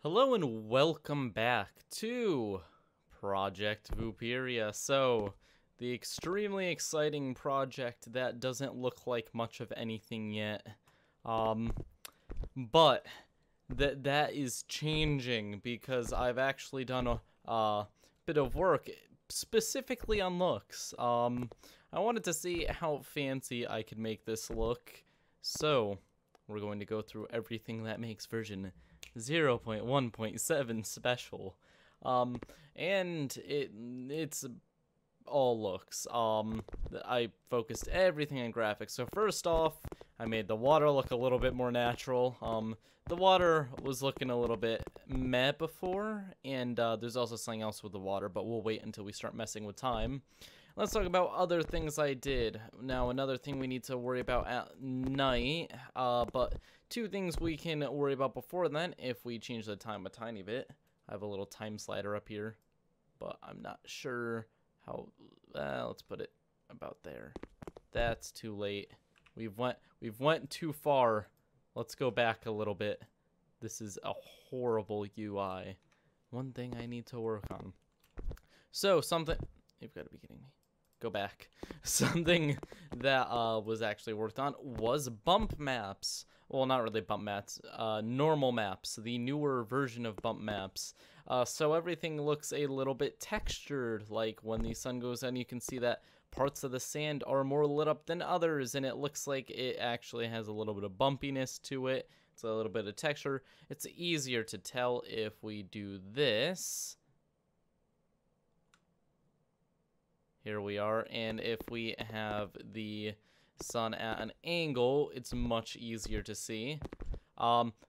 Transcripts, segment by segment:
Hello and welcome back to Project Vooperia. So, the extremely exciting project that doesn't look like much of anything yet. But that is changing because I've actually done a bit of work specifically on looks. I wanted to see how fancy I could make this look. So, we're going to go through everything that makes version 0.1.7 special, and it's all looks. I focused everything on graphics. So first off, I made the water look a little bit more natural. The water was looking a little bit meh before, and there's also something else with the water, but we'll wait until we start messing with time. Let's talk about other things I did. Now, another thing we need to worry about at night, but two things we can worry about before then if we change the time a tiny bit. I have a little time slider up here, but I'm not sure how, let's put it about there. That's too late. We've went too far. Let's go back a little bit. This is a horrible UI. One thing I need to work on. So, you've got to be kidding me. Go back. Something that was actually worked on was bump maps. Well, not really bump maps, normal maps, the newer version of bump maps. So everything looks a little bit textured, like when the sun goes down, you can see that parts of the sand are more lit up than others, and it looks like it actually has a little bit of bumpiness to it. It's a little bit of texture. It's easier to tell if we do this. Here we are, and if we have the sun at an angle, it's much easier to see.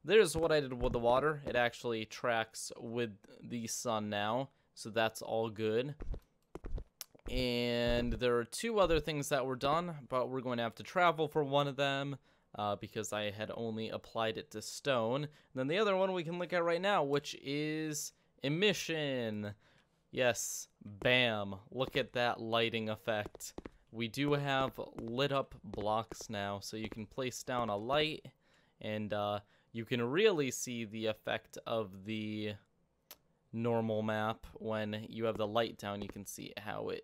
There's what I did with the water. It actually tracks with the sun now, so that's all good. And there are two other things that were done, but we're going to have to travel for one of them because I had only applied it to stone. And then the other one we can look at right now, which is emission. Yes, bam, look at that lighting effect. We do have lit up blocks now, so you can place down a light, and you can really see the effect of the normal map. When you have the light down, you can see how it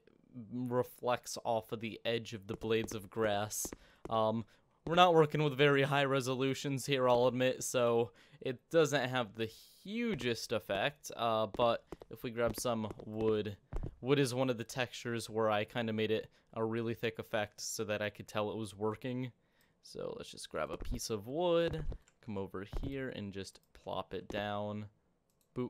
reflects off of the edge of the blades of grass. We're not working with very high resolutions here, I'll admit, so it doesn't have the hugest effect, but if we grab some wood is one of the textures where I kind of made it a really thick effect so that I could tell it was working. So let's just grab a piece of wood, come over here and just plop it down, boop.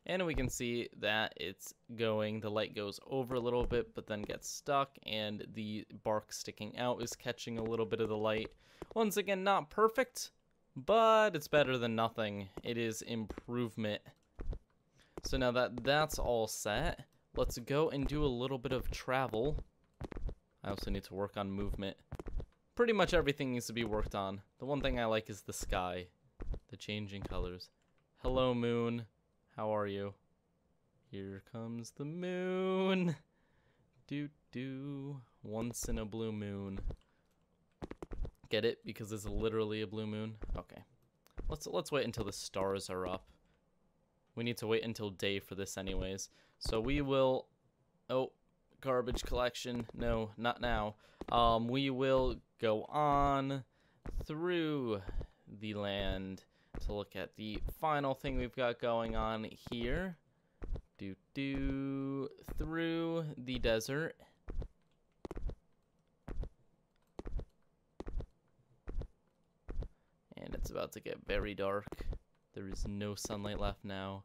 And we can see that it's going, the light goes over a little bit, but then gets stuck, and the bark sticking out is catching a little bit of the light. Once again, not perfect, but it's better than nothing. It is improvement. So now that that's all set, let's go and do a little bit of travel. I also need to work on movement. Pretty much everything needs to be worked on. The one thing I like is the sky, the changing colors. Hello, moon. How are you? Here comes the moon. Doo-doo. Once in a blue moon. Get it? Because it's literally a blue moon? Okay. Let's wait until the stars are up. We need to wait until day for this anyways. So we will... Oh, garbage collection. No, not now. We will go on through the land to look at the final thing we've got going on here. Through the desert. And it's about to get very dark. There is no sunlight left now.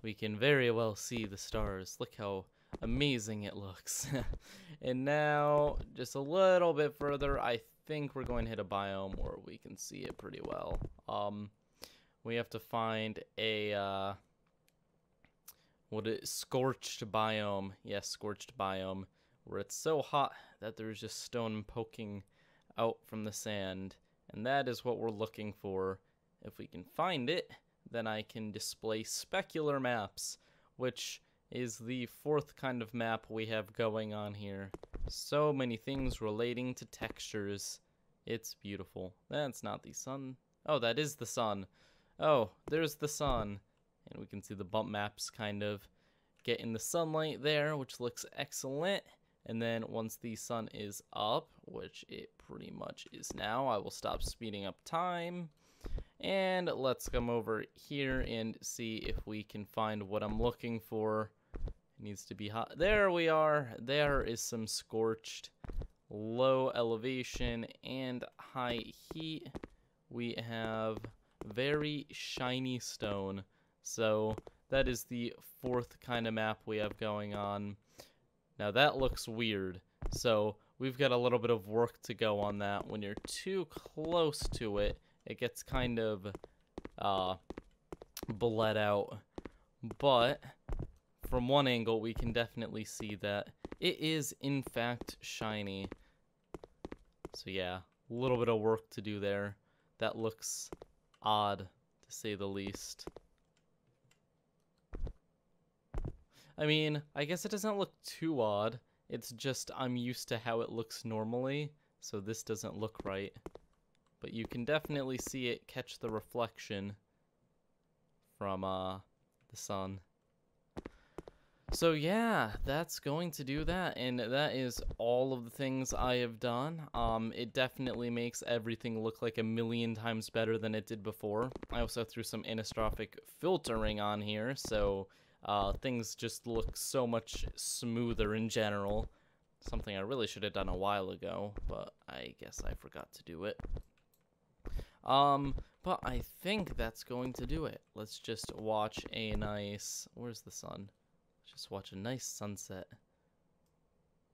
We can very well see the stars. Look how amazing it looks. And now, just a little bit further, I think we're going to hit a biome where we can see it pretty well. We have to find a, scorched biome. Yes, scorched biome, where it's so hot that there's just stone poking out from the sand. And that is what we're looking for. If we can find it, then I can display specular maps, which is the fourth kind of map we have going on here. So many things relating to textures. It's beautiful. That's not the sun. Oh, that is the sun. Oh, there's the sun. And we can see the bump maps kind of getting the sunlight there, which looks excellent. And then once the sun is up, which it pretty much is now, I will stop speeding up time. And let's come over here and see if we can find what I'm looking for. It needs to be hot. There we are. There is some scorched low elevation and high heat. We have very shiny stone. So that is the fourth kind of map we have going on. Now that looks weird. So we've got a little bit of work to go on that. When you're too close to it, it gets kind of bled out. But from one angle, we can definitely see that it is in fact shiny. So yeah, a little bit of work to do there. That looks odd, to say the least. I mean, I guess it doesn't look too odd. It's just I'm used to how it looks normally, so this doesn't look right. But you can definitely see it catch the reflection from the sun. So yeah, that's going to do that, and that is all of the things I have done. It definitely makes everything look like a million times better than it did before. I also threw some anistrophic filtering on here, so things just look so much smoother in general. Something I really should have done a while ago, but I guess I forgot to do it. But I think that's going to do it. Let's just watch a nice... Where's the sun? Just watch a nice sunset.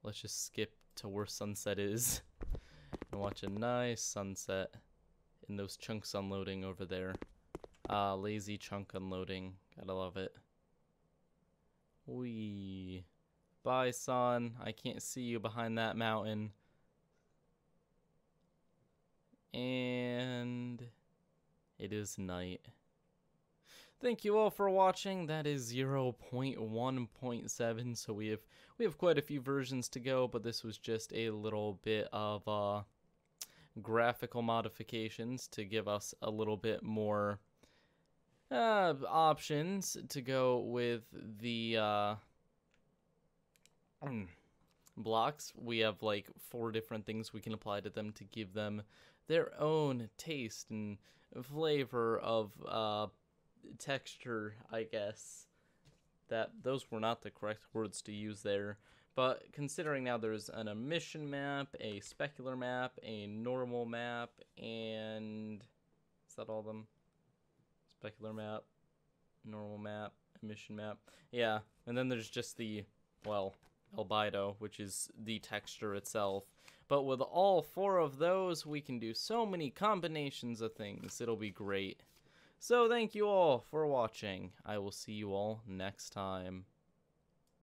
Let's just skip to where sunset is and watch a nice sunset in those chunks unloading over there. Lazy chunk unloading. Gotta love it. Whee. Bye, sun. I can't see you behind that mountain. And it is night. Thank you all for watching. That is 0.1.7, so we have quite a few versions to go, but this was just a little bit of graphical modifications to give us a little bit more options to go with the blocks. We have like 4 different things we can apply to them to give them their own taste and flavor of texture, I guess. That those were not the correct words to use there, but considering now there's an emission map, a specular map, a normal map, and is that all of them? Specular map, normal map, emission map. Yeah, and then there's just the, well, albedo, which is the texture itself. But with all 4 of those, we can do so many combinations of things. It'll be great. So thank you all for watching. I will see you all next time.